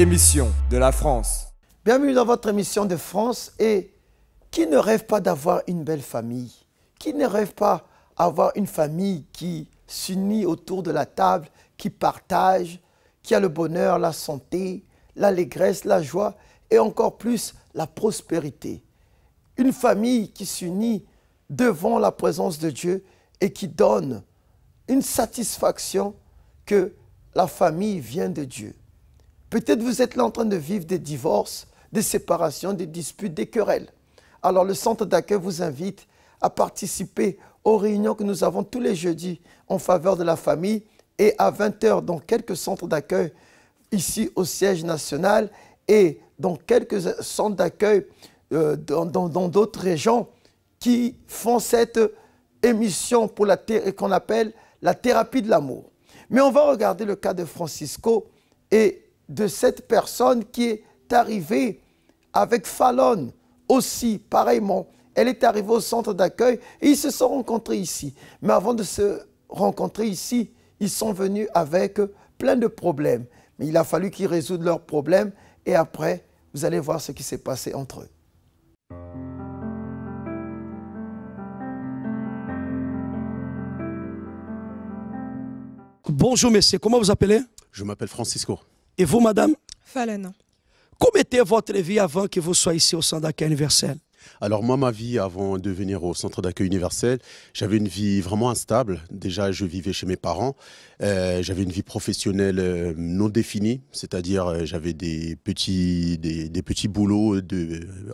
émission de la France. Bienvenue dans votre émission de France. Et qui ne rêve pas d'avoir une belle famille? Qui ne rêve pas d'avoir une famille qui s'unit autour de la table, qui partage, qui a le bonheur, la santé, l'allégresse, la joie et encore plus la prospérité? Une famille qui s'unit devant la présence de Dieu et qui donne une satisfaction que la famille vient de Dieu. Peut-être vous êtes là en train de vivre des divorces, des séparations, des disputes, des querelles. Alors le centre d'accueil vous invite à participer aux réunions que nous avons tous les jeudis en faveur de la famille et à 20 h dans quelques centres d'accueil ici au siège national et dans quelques centres d'accueil dans d'autres régions qui font cette émission pour qu'on appelle la thérapie de l'amour. Mais on va regarder le cas de Francisco et de cette personne qui est arrivée avec Fallon aussi, pareillement. Elle est arrivée au centre d'accueil et ils se sont rencontrés ici. Mais avant de se rencontrer ici, ils sont venus avec plein de problèmes. Mais il a fallu qu'ils résoudent leurs problèmes et après, vous allez voir ce qui s'est passé entre eux. Bonjour monsieur, comment vous appelez? Je m'appelle Francisco. Et vous madame? Fallon. Comment était votre vie avant que vous soyez ici au centre d'accueil universel? Alors moi, ma vie avant de venir au centre d'accueil universel, j'avais une vie vraiment instable. Déjà, je vivais chez mes parents. J'avais une vie professionnelle non définie, c'est-à-dire j'avais des petits boulots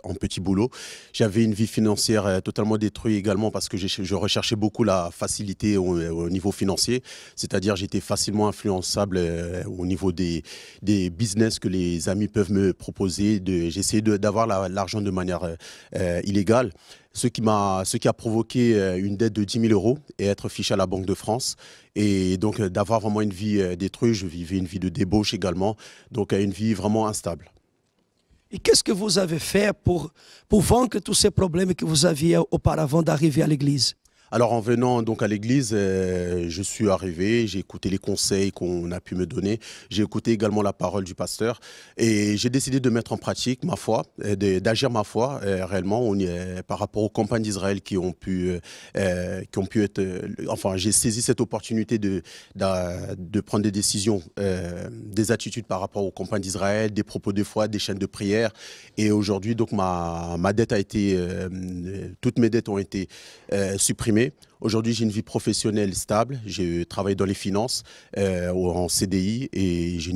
en petits boulots. J'avais une vie financière totalement détruite également parce que je recherchais beaucoup la facilité au niveau financier, c'est-à-dire j'étais facilement influençable au niveau des business que les amis peuvent me proposer. J'essayais d'avoir l'argent de manière illégale, ce qui a provoqué une dette de 10 000 € et être fiché à la Banque de France. Et donc d'avoir vraiment une vie détruite, je vivais une vie de débauche également, donc une vie vraiment instable. Et qu'est-ce que vous avez fait pour vaincre tous ces problèmes que vous aviez auparavant d'arriver à l'église? Alors en venant donc à l'église, je suis arrivé, j'ai écouté les conseils qu'on a pu me donner, j'ai écouté également la parole du pasteur et j'ai décidé de mettre en pratique ma foi, d'agir ma foi réellement par rapport aux campagnes d'Israël qui ont pu être... enfin, j'ai saisi cette opportunité de prendre des décisions, des attitudes par rapport aux campagnes d'Israël, des propos de foi, des chaînes de prière. Et aujourd'hui, donc ma dette a été... toutes mes dettes ont été supprimées. Aujourd'hui, j'ai une vie professionnelle stable. Je travaille dans les finances, en CDI, et j'ai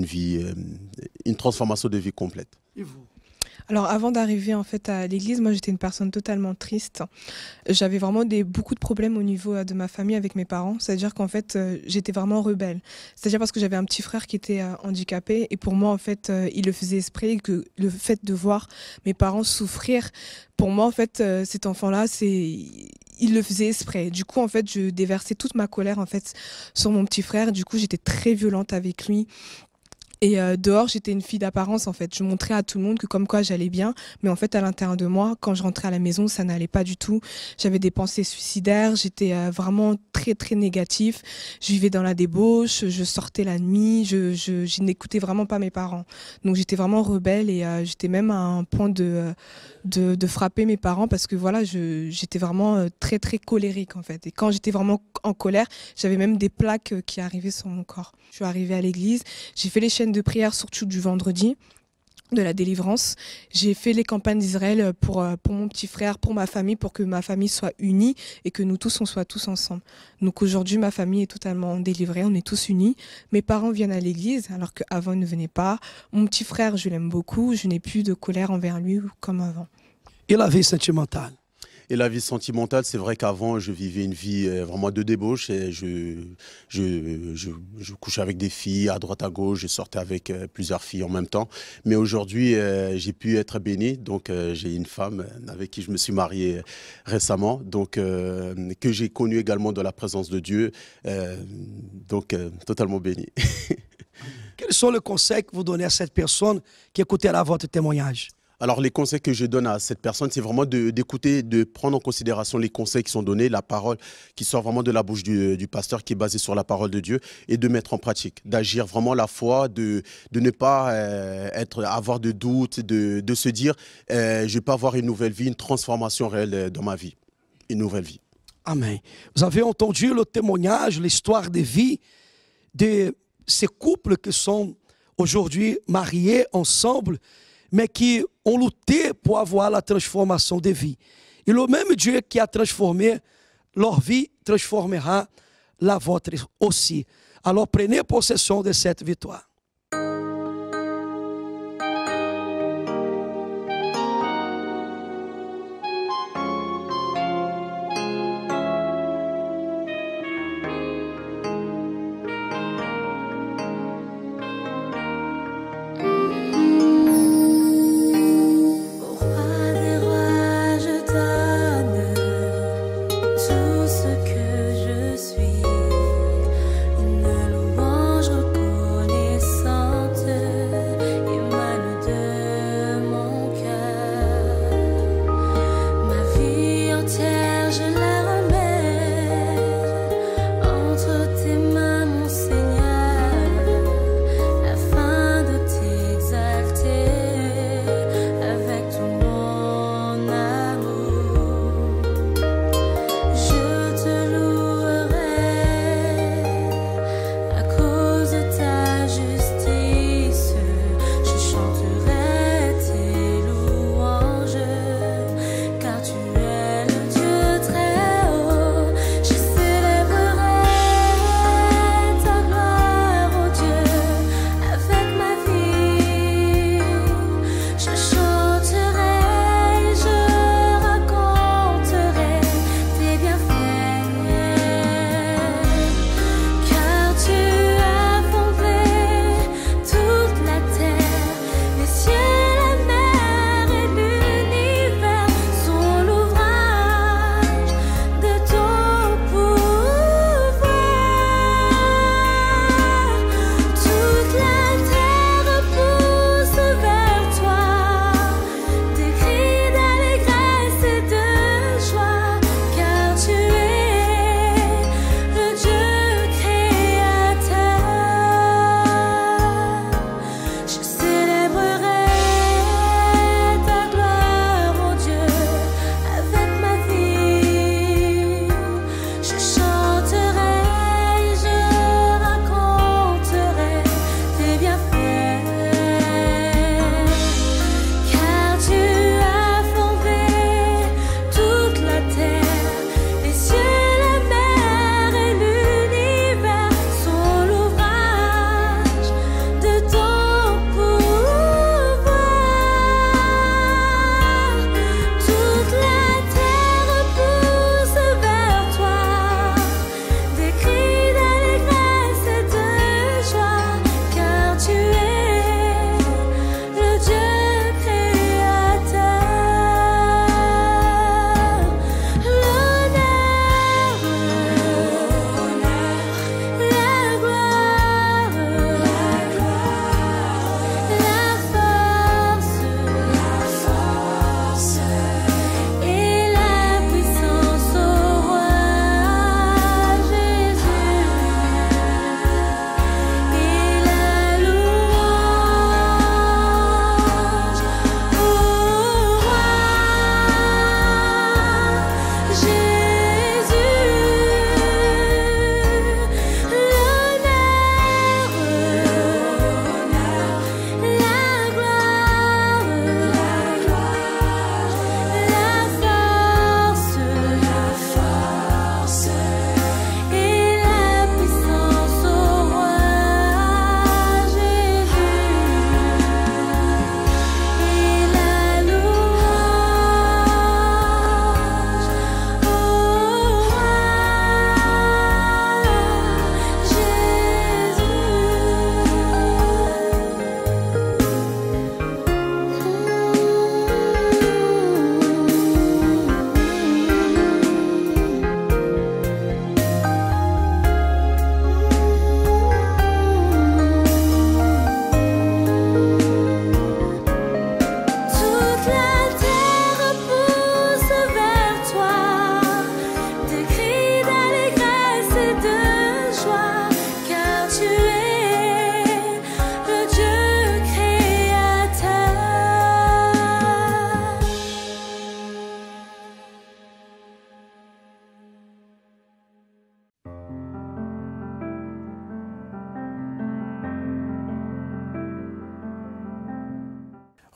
une transformation de vie complète. Et vous? Alors avant d'arriver en fait à l'église, moi j'étais une personne totalement triste. J'avais vraiment beaucoup de problèmes au niveau de ma famille avec mes parents. C'est-à-dire qu'en fait j'étais vraiment rebelle. C'est-à-dire parce que j'avais un petit frère qui était handicapé et pour moi en fait il le faisait exprès, que le fait de voir mes parents souffrir, pour moi en fait cet enfant-là il le faisait exprès. Du coup, en fait, je déversais toute ma colère en fait sur mon petit frère. Du coup, j'étais très violente avec lui. Et dehors, j'étais une fille d'apparence en fait. Je montrais à tout le monde que comme quoi j'allais bien. Mais en fait, à l'intérieur de moi, quand je rentrais à la maison, ça n'allait pas du tout. J'avais des pensées suicidaires. J'étais vraiment très, très négatif. Je vivais dans la débauche. Je sortais la nuit. Je n'écoutais vraiment pas mes parents. Donc, j'étais vraiment rebelle et j'étais même à un point de frapper mes parents parce que voilà, j'étais vraiment très, très colérique en fait. Et quand j'étais vraiment en colère, j'avais même des plaques qui arrivaient sur mon corps. Je suis arrivée à l'église. J'ai fait les chaînes de prière, surtout du vendredi, de la délivrance. J'ai fait les campagnes d'Israël pour mon petit frère, pour ma famille, pour que ma famille soit unie et que nous tous, on soit tous ensemble. Donc aujourd'hui, ma famille est totalement délivrée, on est tous unis. Mes parents viennent à l'église alors qu'avant, ils ne venaient pas. Mon petit frère, je l'aime beaucoup, je n'ai plus de colère envers lui comme avant. Et la vie sentimentale? Et la vie sentimentale, c'est vrai qu'avant, je vivais une vie vraiment de débauche. Et je couchais avec des filles à droite à gauche, je sortais avec plusieurs filles en même temps. Mais aujourd'hui, j'ai pu être béni. Donc, j'ai une femme avec qui je me suis marié récemment, donc, que j'ai connue également dans la présence de Dieu. Donc, totalement béni. Quels sont les conseils que vous donnez à cette personne qui écoutera votre témoignage? Alors, les conseils que je donne à cette personne, c'est vraiment d'écouter, de prendre en considération les conseils qui sont donnés, la parole qui sort vraiment de la bouche du pasteur, qui est basée sur la parole de Dieu, et de mettre en pratique, d'agir vraiment la foi, de ne pas avoir de doutes, de se dire je vais pas avoir une nouvelle vie, une transformation réelle dans ma vie, une nouvelle vie. Amém. Vous avez entendu le témoignage, l'histoire de vie de ces couples qui sont aujourd'hui mariés ensemble, mais qui ont lutté pour avoir la transformation de vie. Et le même Dieu qui a transformé leur vie transformera la vôtre aussi. Alors prenez possession de cette victoire. Tout ce que je suis, une louange reconnaissante.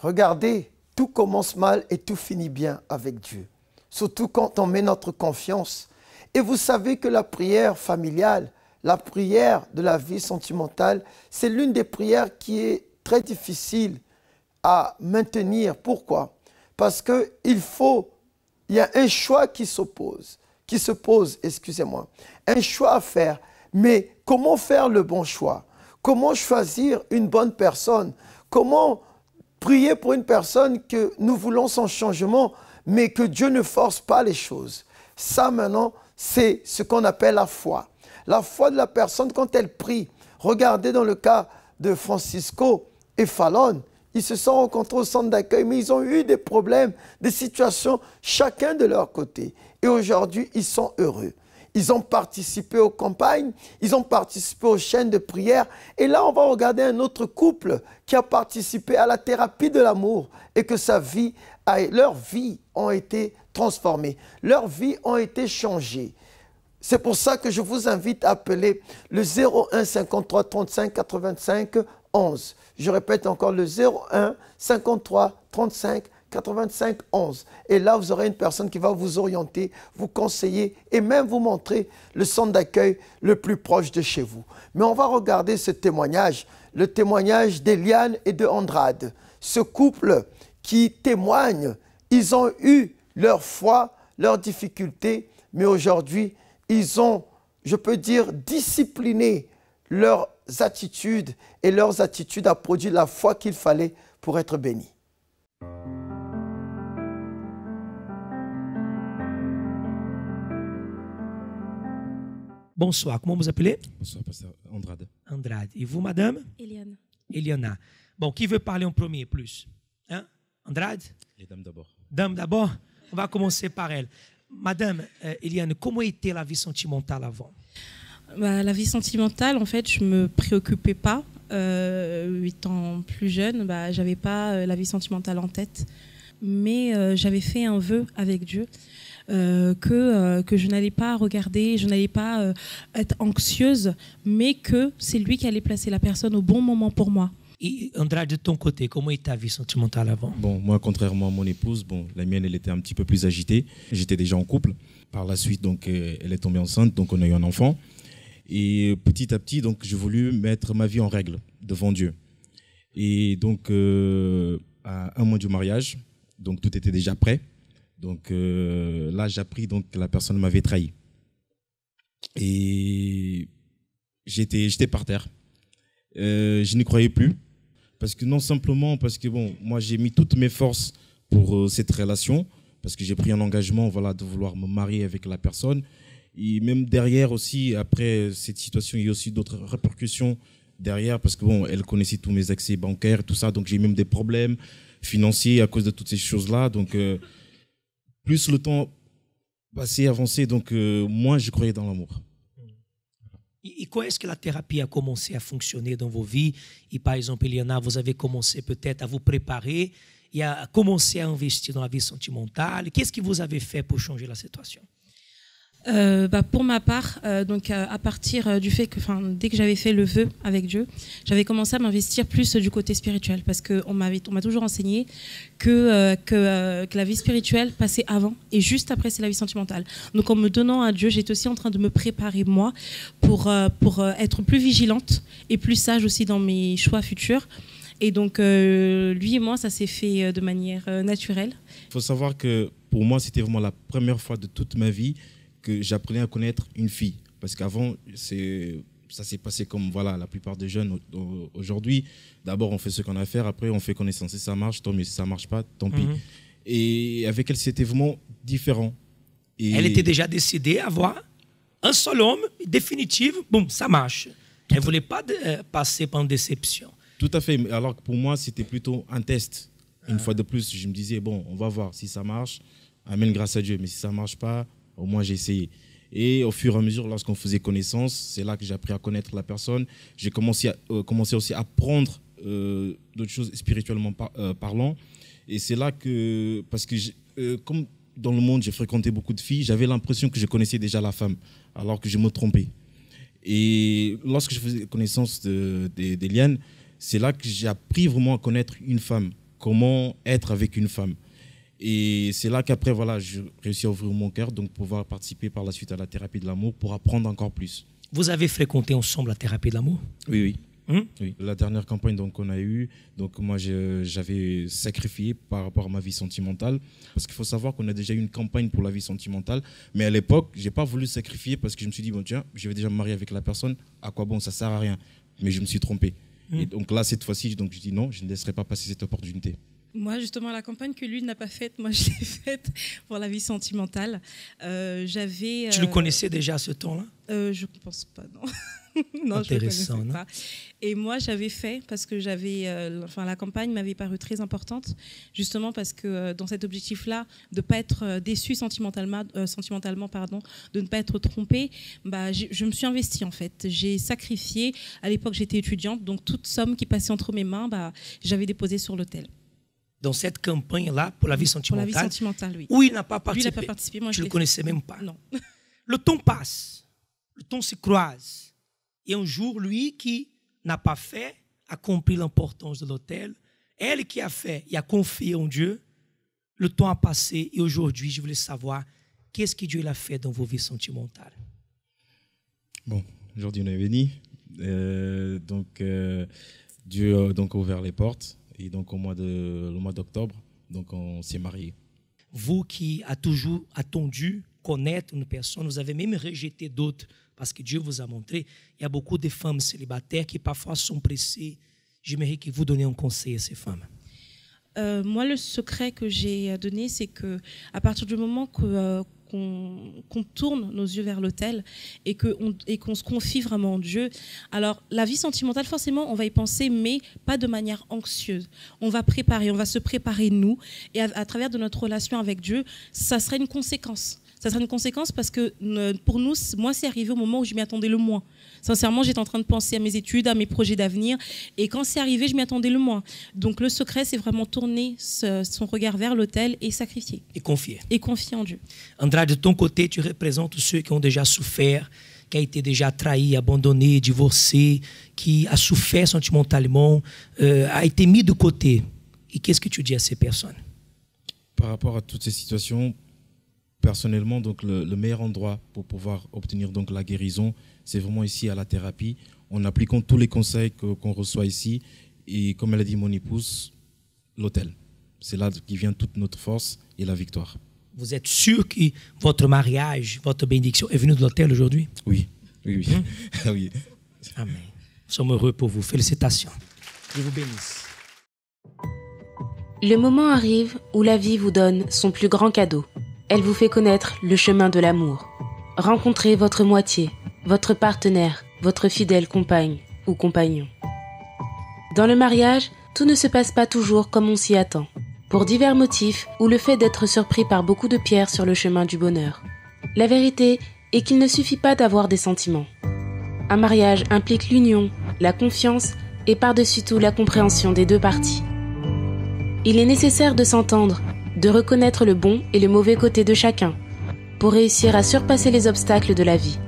Regardez, tout commence mal et tout finit bien avec Dieu. Surtout quand on met notre confiance. Et vous savez que la prière familiale, la prière de la vie sentimentale, c'est l'une des prières qui est très difficile à maintenir. Pourquoi? Parce qu'il y a un choix qui se pose, excusez-moi, un choix à faire. Mais comment faire le bon choix? Comment choisir une bonne personne? Comment prier pour une personne que nous voulons son changement, mais que Dieu ne force pas les choses? Ça maintenant, c'est ce qu'on appelle la foi. La foi de la personne quand elle prie. Regardez dans le cas de Francisco et Fallon, ils se sont rencontrés au centre d'accueil, mais ils ont eu des problèmes, des situations, chacun de leur côté. Et aujourd'hui, ils sont heureux. Ils ont participé aux campagnes, ils ont participé aux chaînes de prière. Et là, on va regarder un autre couple qui a participé à la thérapie de l'amour et que leurs vies ont été transformées, leurs vies ont été changées. C'est pour ça que je vous invite à appeler le 01 53 35 85 11. Je répète encore le 01 53 35 85 11. Et là, vous aurez une personne qui va vous orienter, vous conseiller et même vous montrer le centre d'accueil le plus proche de chez vous. Mais on va regarder ce témoignage, le témoignage d'Eliane et de Andrade. Ce couple qui témoigne, ils ont eu leur foi, leurs difficultés, mais aujourd'hui, ils ont, je peux dire, discipliné leurs attitudes et leurs attitudes a produit la foi qu'il fallait pour être bénis. Bonsoir, comment vous appelez? Bonsoir, pasteur Andrade. Andrade. Et vous, madame? Eliane. Eliana. Bon, qui veut parler en premier plus? Hein? Andrade? Les dames d'abord. Dame d'abord? On va commencer par elle. Madame Eliane, comment était la vie sentimentale avant? La vie sentimentale, en fait, je ne me préoccupais pas. 8 ans plus jeune, je n'avais pas la vie sentimentale en tête. Mais j'avais fait un vœu avec Dieu que je n'allais pas regarder, je n'allais pas être anxieuse, mais que c'est lui qui allait placer la personne au bon moment pour moi. Et Andrade, de ton côté, comment était ta vie sentimentale avant? Bon, moi, contrairement à mon épouse, la mienne, elle était un petit peu plus agitée. J'étais déjà en couple. Par la suite, donc, elle est tombée enceinte, donc on a eu un enfant. Et petit à petit, donc, j'ai voulu mettre ma vie en règle devant Dieu. Et donc, à un mois du mariage, donc tout était déjà prêt. Donc là, j'ai appris donc, que la personne m'avait trahi. Et j'étais par terre. Je n'y croyais plus. Parce que non simplement, parce que bon, moi j'ai mis toutes mes forces pour cette relation, parce que j'ai pris un engagement voilà, de vouloir me marier avec la personne. Et même derrière aussi, après cette situation, il y a aussi d'autres répercussions derrière, parce que bon, elle connaissait tous mes accès bancaires, tout ça, donc j'ai même des problèmes financiers à cause de toutes ces choses-là. Donc plus le temps passé, avancé, donc moins je croyais dans l'amour. Et quand est-ce que la thérapie a commencé à fonctionner dans vos vies? Et par exemple, Eliana, vous avez commencé peut-être à vous préparer et à commencer à investir dans la vie sentimentale. Qu'est-ce que vous avez fait pour changer la situation? Pour ma part, à partir du fait que, dès que j'avais fait le vœu avec Dieu, j'avais commencé à m'investir plus du côté spirituel, parce qu'on m'a toujours enseigné que la vie spirituelle passait avant et juste après c'est la vie sentimentale. Donc en me donnant à Dieu, j'étais aussi en train de me préparer moi pour être plus vigilante et plus sage aussi dans mes choix futurs. Et donc lui et moi, ça s'est fait de manière naturelle. Il faut savoir que pour moi, c'était vraiment la première fois de toute ma vie que j'apprenais à connaître une fille. Parce qu'avant, ça s'est passé comme voilà, la plupart des jeunes aujourd'hui. D'abord, on fait ce qu'on a à faire, après, on fait connaissance. Si ça marche, tant mieux. Si ça ne marche pas, tant pis. Et avec elle, c'était vraiment différent. Et elle était déjà décidée à avoir un seul homme, définitif, boum, ça marche. Elle ne voulait pas passer par une déception. Tout à fait. Alors que pour moi, c'était plutôt un test. Une fois de plus, je me disais, bon, on va voir si ça marche. Amen, grâce à Dieu. Mais si ça ne marche pas, au moins j'ai essayé. Et au fur et à mesure, lorsqu'on faisait connaissance, c'est là que j'ai appris à connaître la personne. J'ai commencé aussi à apprendre d'autres choses spirituellement parlant. Et c'est là que, parce que comme dans le monde, j'ai fréquenté beaucoup de filles, j'avais l'impression que je connaissais déjà la femme, alors que je me trompais. Et lorsque je faisais connaissance d'Eliane, c'est là que j'ai appris vraiment à connaître une femme. comment être avec une femme. Et c'est là qu'après, voilà, je réussis à ouvrir mon cœur, donc pouvoir participer par la suite à la thérapie de l'amour pour apprendre encore plus. Vous avez fréquenté ensemble la thérapie de l'amour? Oui, oui. Oui. La dernière campagne qu'on a eue, donc moi j'avais sacrifié par rapport à ma vie sentimentale, parce qu'il faut savoir qu'on a déjà eu une campagne pour la vie sentimentale, mais à l'époque j'ai pas voulu sacrifier parce que je me suis dit bon tiens, je vais déjà me marier avec la personne, à quoi bon, ça sert à rien, mais je me suis trompé. Et donc là cette fois-ci donc je dis non, je ne laisserai pas passer cette opportunité. Moi, justement, la campagne que lui n'a pas faite, moi, je l'ai faite pour la vie sentimentale. Tu le connaissais déjà à ce temps-là? Je ne pense pas, non. Non, intéressant, je ne connaissais pas. Et moi, j'avais fait parce que la campagne m'avait paru très importante, justement parce que dans cet objectif-là, de ne pas être déçu sentimentalement, de ne pas être trompé, je me suis investie en fait. J'ai sacrifié. À l'époque, j'étais étudiante, donc toute somme qui passait entre mes mains, j'avais déposé sur l'autel. Dans cette campagne-là, pour la vie sentimentale, pour la vie sentimentale, oui. Où il n'a pas participé. Lui, il n'a pas participé. Moi, je ne le connaissais même pas. Non. Le temps passe, le temps se croise. Et un jour, lui qui n'a pas fait a compris l'importance de l'autel. Elle qui a fait et a confié en Dieu. Le temps a passé et aujourd'hui, je voulais savoir qu'est-ce que Dieu a fait dans vos vies sentimentales. Bon, aujourd'hui, on est béni. Dieu a ouvert les portes. Et donc, le mois d'octobre, donc on s'est mariés. Vous qui avez toujours attendu connaître une personne, vous avez même rejeté d'autres parce que Dieu vous a montré. Il y a beaucoup de femmes célibataires qui parfois sont pressées. J'aimerais que vous donniez un conseil à ces femmes. Moi, le secret que j'ai donné, c'est qu'à partir du moment qu'on tourne nos yeux vers l'autel et qu'on se confie vraiment en Dieu. Alors, la vie sentimentale, forcément, on va y penser, mais pas de manière anxieuse. On va se préparer nous, et à travers de notre relation avec Dieu, ça serait une conséquence. Ça sera une conséquence parce que pour nous, moi, c'est arrivé au moment où je m'y attendais le moins. Sincèrement, j'étais en train de penser à mes études, à mes projets d'avenir. Et quand c'est arrivé, je m'y attendais le moins. Donc le secret, c'est vraiment tourner son regard vers l'autel et sacrifier. Et confier. Et confier en Dieu. Andrade, de ton côté, tu représentes ceux qui ont déjà souffert, qui a été déjà trahi, abandonné, divorcé, qui a souffert sentimentalement, a été mis de côté. Et qu'est-ce que tu dis à ces personnes? Par rapport à toutes ces situations, personnellement, donc le meilleur endroit pour pouvoir obtenir donc la guérison, c'est vraiment ici à la thérapie, en appliquant tous les conseils qu'on reçoit ici. Et comme elle a dit mon épouse, l'autel. C'est là qui vient toute notre force et la victoire. Vous êtes sûr que votre mariage, votre bénédiction est venue de l'autel aujourd'hui? Oui, oui, oui. Oui. Amen. Nous sommes heureux pour vous. Félicitations. Dieu vous bénisse. Le moment arrive où la vie vous donne son plus grand cadeau. Elle vous fait connaître le chemin de l'amour. Rencontrez votre moitié, votre partenaire, votre fidèle compagne ou compagnon. Dans le mariage, tout ne se passe pas toujours comme on s'y attend, pour divers motifs ou le fait d'être surpris par beaucoup de pierres sur le chemin du bonheur. La vérité est qu'il ne suffit pas d'avoir des sentiments. Un mariage implique l'union, la confiance et par-dessus tout la compréhension des deux parties. Il est nécessaire de s'entendre, de reconnaître le bon et le mauvais côté de chacun, pour réussir à surpasser les obstacles de la vie,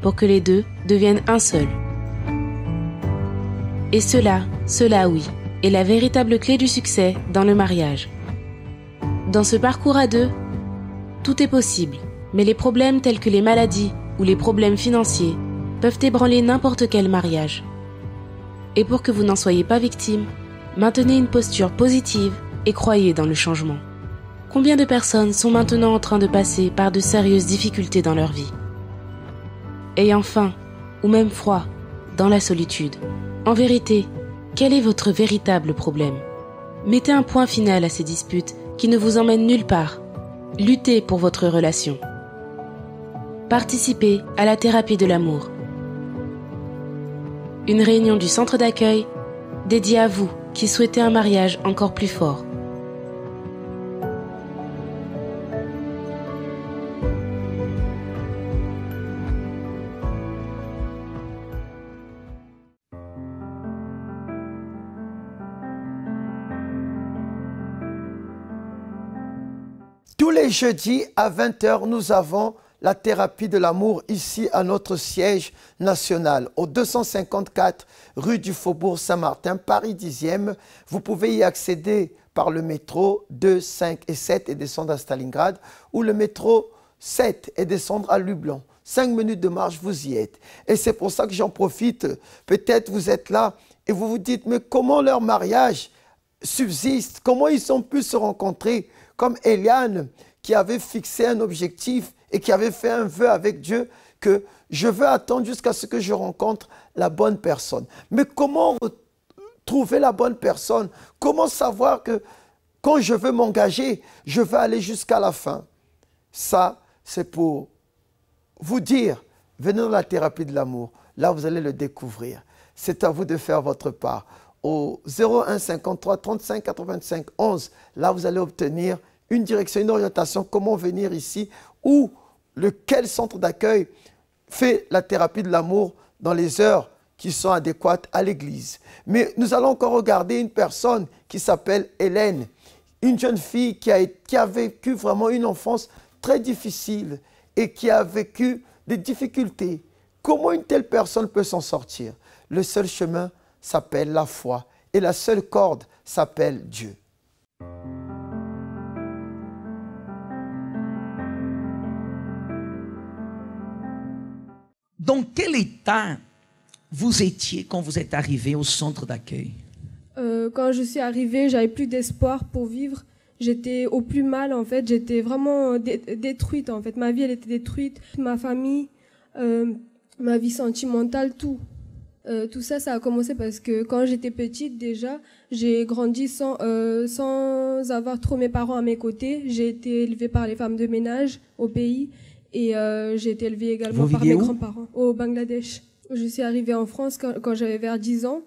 pour que les deux deviennent un seul. Et cela oui, est la véritable clé du succès dans le mariage. Dans ce parcours à deux, tout est possible, mais les problèmes tels que les maladies ou les problèmes financiers peuvent ébranler n'importe quel mariage. Et pour que vous n'en soyez pas victime, maintenez une posture positive et croyez dans le changement. Combien de personnes sont maintenant en train de passer par de sérieuses difficultés dans leur vie? Ayant faim, ou même froid, dans la solitude. En vérité, quel est votre véritable problème? Mettez un point final à ces disputes qui ne vous emmènent nulle part. Luttez pour votre relation. Participez à la thérapie de l'amour. Une réunion du centre d'accueil dédiée à vous qui souhaitez un mariage encore plus fort. Tous les jeudis à 20h, nous avons la thérapie de l'amour ici à notre siège national, au 254 rue du Faubourg Saint-Martin, Paris 10e. Vous pouvez y accéder par le métro 2, 5 et 7 et descendre à Stalingrad, ou le métro 7 et descendre à Lublin. 5 minutes de marche, vous y êtes. Et c'est pour ça que j'en profite. Peut-être vous êtes là et vous vous dites, mais comment leur mariage subsiste? Comment ils ont pu se rencontrer? Comme Eliane, qui avait fixé un objectif et qui avait fait un vœu avec Dieu, que je veux attendre jusqu'à ce que je rencontre la bonne personne. Mais comment trouver la bonne personne? Comment savoir que quand je veux m'engager, je veux aller jusqu'à la fin? Ça, c'est pour vous dire, venez dans la thérapie de l'amour. Là, vous allez le découvrir. C'est à vous de faire votre part. Au 01 53 35 85 11, là, vous allez obtenir une direction, une orientation, comment venir ici, ou quel centre d'accueil fait la thérapie de l'amour dans les heures qui sont adéquates à l'église. Mais nous allons encore regarder une personne qui s'appelle Hélène, une jeune fille qui a vécu vraiment une enfance très difficile et qui a vécu des difficultés. Comment une telle personne peut s'en sortir? Le seul chemin s'appelle la foi et la seule corde s'appelle Dieu. Dans quel état vous étiez quand vous êtes arrivé au centre d'accueil? Quand je suis arrivée, j'avais plus d'espoir pour vivre. J'étais au plus mal, en fait. J'étais vraiment détruite, en fait. Ma vie, elle était détruite. Ma famille, ma vie sentimentale, tout. Tout ça, ça a commencé parce que quand j'étais petite, déjà, j'ai grandi sans avoir trop mes parents à mes côtés. J'ai été élevée par les femmes de ménage au pays. Et j'ai été élevée également par mes grands-parents au Bangladesh. Je suis arrivée en France quand j'avais vers 10 ans.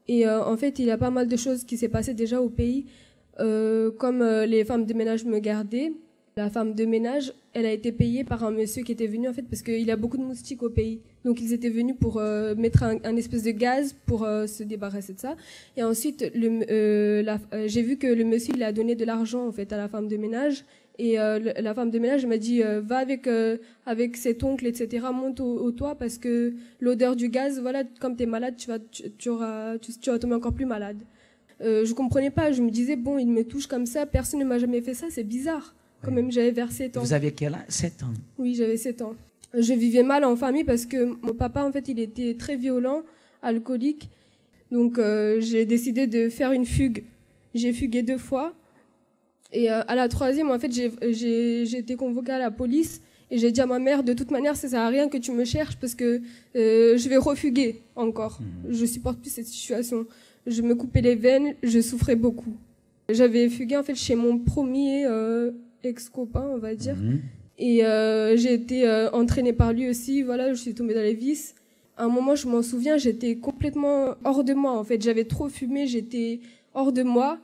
Et en fait, il y a pas mal de choses qui s'est passées déjà au pays. Comme les femmes de ménage me gardaient, la femme de ménage, elle a été payée par un monsieur qui était venu, en fait, parce qu'il y a beaucoup de moustiques au pays. Donc, ils étaient venus pour mettre un espèce de gaz pour se débarrasser de ça. Et ensuite, j'ai vu que le monsieur, il a donné de l'argent, en fait, à la femme de ménage. Et la femme de ménage m'a dit va avec cet oncle, etc., monte au toit parce que l'odeur du gaz, voilà, comme tu es malade, tu vas tomber encore plus malade. Je comprenais pas, je me disais bon, il me touche comme ça, personne ne m'a jamais fait ça, c'est bizarre. Quand même, j'avais vers 7 ans. Vous aviez quel âge? 7 ans. Oui, j'avais 7 ans. Je vivais mal en famille parce que mon papa, en fait, il était très violent, alcoolique. Donc j'ai décidé de faire une fugue. J'ai fugué 2 fois. Et à la 3e, en fait, j'ai été convoquée à la police et j'ai dit à ma mère, de toute manière, ça sert à rien que tu me cherches parce que je vais refuguer encore. Je supporte plus cette situation. Je me coupais les veines, je souffrais beaucoup. J'avais fugué en fait chez mon premier ex-copain, on va dire. Et j'ai été entraînée par lui aussi. Voilà, je suis tombée dans les vices. À un moment, je m'en souviens, j'étais complètement hors de moi. En fait, j'avais trop fumé, j'étais hors de moi.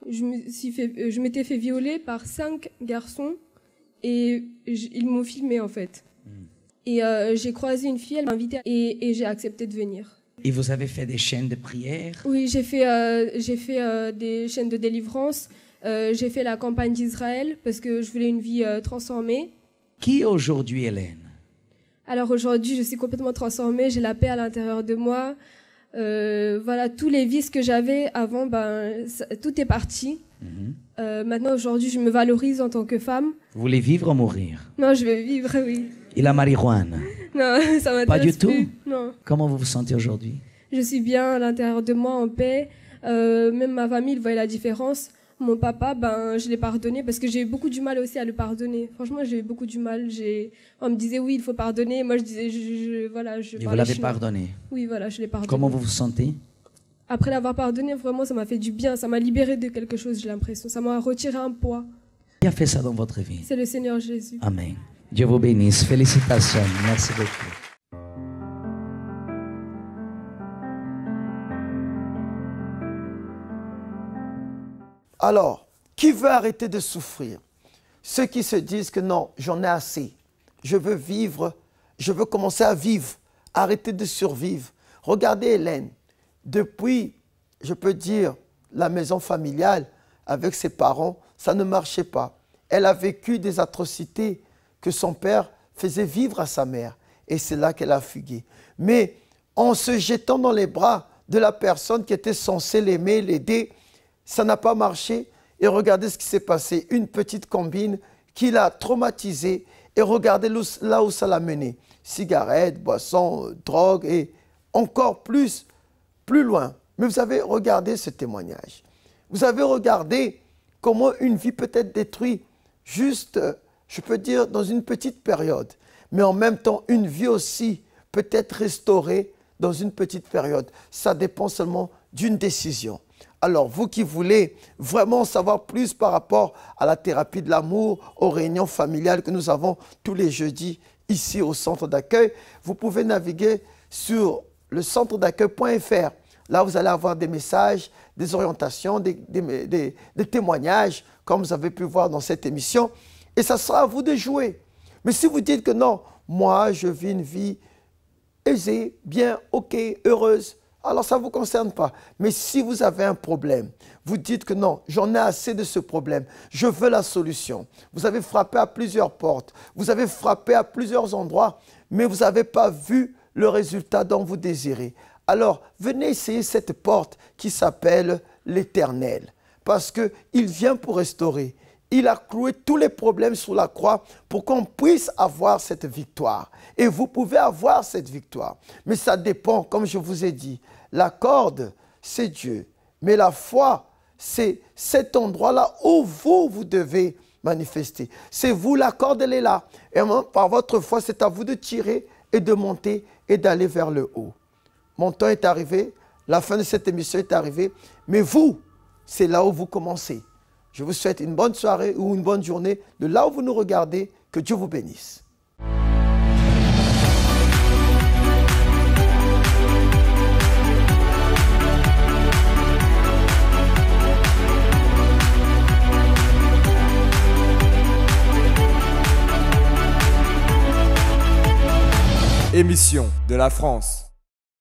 Je m'étais fait violer par 5 garçons et ils m'ont filmé en fait. Et j'ai croisé une fille, elle m'a invitée et j'ai accepté de venir. Et vous avez fait des chaînes de prière? Oui, j'ai fait des chaînes de délivrance. J'ai fait la campagne d'Israël parce que je voulais une vie transformée. Qui est aujourd'hui Hélène? Alors aujourd'hui, je suis complètement transformée. J'ai la paix à l'intérieur de moi. Voilà, tous les vices que j'avais avant, tout est parti. Maintenant, aujourd'hui, je me valorise en tant que femme. Vous voulez vivre ou mourir? Non, je vais vivre, oui. Et la marijuana? Non, ça m'intéresse pas du plus. tout? Non. Comment vous vous sentez aujourd'hui? Je suis bien à l'intérieur de moi, en paix. Même ma famille, ils voyaient la différence. Mon papa, je l'ai pardonné parce que j'ai eu beaucoup du mal aussi à le pardonner. Franchement, j'ai eu beaucoup du mal. On me disait oui, il faut pardonner. Moi, je disais, voilà, je Et vous l'avez pardonné? Oui, voilà, je l'ai pardonné. Comment vous vous sentez? Après l'avoir pardonné, vraiment, ça m'a fait du bien. Ça m'a libéré de quelque chose, j'ai l'impression. Ça m'a retiré un poids. Qui a fait ça dans votre vie? C'est le Seigneur Jésus. Amen. Dieu vous bénisse. Félicitations. Merci beaucoup. Alors, qui veut arrêter de souffrir? Ceux qui se disent que non, j'en ai assez. Je veux vivre, je veux commencer à vivre, arrêter de survivre. Regardez Hélène, depuis, je peux dire, la maison familiale, avec ses parents, ça ne marchait pas. Elle a vécu des atrocités que son père faisait vivre à sa mère. Et c'est là qu'elle a fugué. Mais en se jetant dans les bras de la personne qui était censée l'aimer, l'aider, ça n'a pas marché. Et regardez ce qui s'est passé. Une petite combine qui l'a traumatisée. Et regardez là où ça l'a mené. Cigarettes, boissons, drogue et encore plus loin. Mais vous avez regardé ce témoignage. Vous avez regardé comment une vie peut être détruite juste, je peux dire, dans une petite période. Mais en même temps, une vie aussi peut être restaurée dans une petite période. Ça dépend seulement d'une décision. Alors, vous qui voulez vraiment savoir plus par rapport à la thérapie de l'amour, aux réunions familiales que nous avons tous les jeudis ici au centre d'accueil, vous pouvez naviguer sur le centredaccueil.fr. Là, vous allez avoir des messages, des orientations, des témoignages, comme vous avez pu voir dans cette émission. Et ça sera à vous de jouer. Mais si vous dites que non, moi, je vis une vie aisée, bien, ok, heureuse, alors ça ne vous concerne pas. Mais si vous avez un problème, vous dites que non, j'en ai assez de ce problème, je veux la solution. Vous avez frappé à plusieurs portes, vous avez frappé à plusieurs endroits, mais vous n'avez pas vu le résultat dont vous désirez. Alors, venez essayer cette porte qui s'appelle l'Éternel. Parce qu'il vient pour restaurer. Il a cloué tous les problèmes sur la croix pour qu'on puisse avoir cette victoire. Et vous pouvez avoir cette victoire. Mais ça dépend, comme je vous ai dit. La corde, c'est Dieu. Mais la foi, c'est cet endroit-là où vous devez manifester. C'est vous, la corde, elle est là. Et par votre foi, c'est à vous de tirer et de monter et d'aller vers le haut. Mon temps est arrivé, la fin de cette émission est arrivée. Mais vous, c'est là où vous commencez. Je vous souhaite une bonne soirée ou une bonne journée de là où vous nous regardez. Que Dieu vous bénisse. Émission de la France.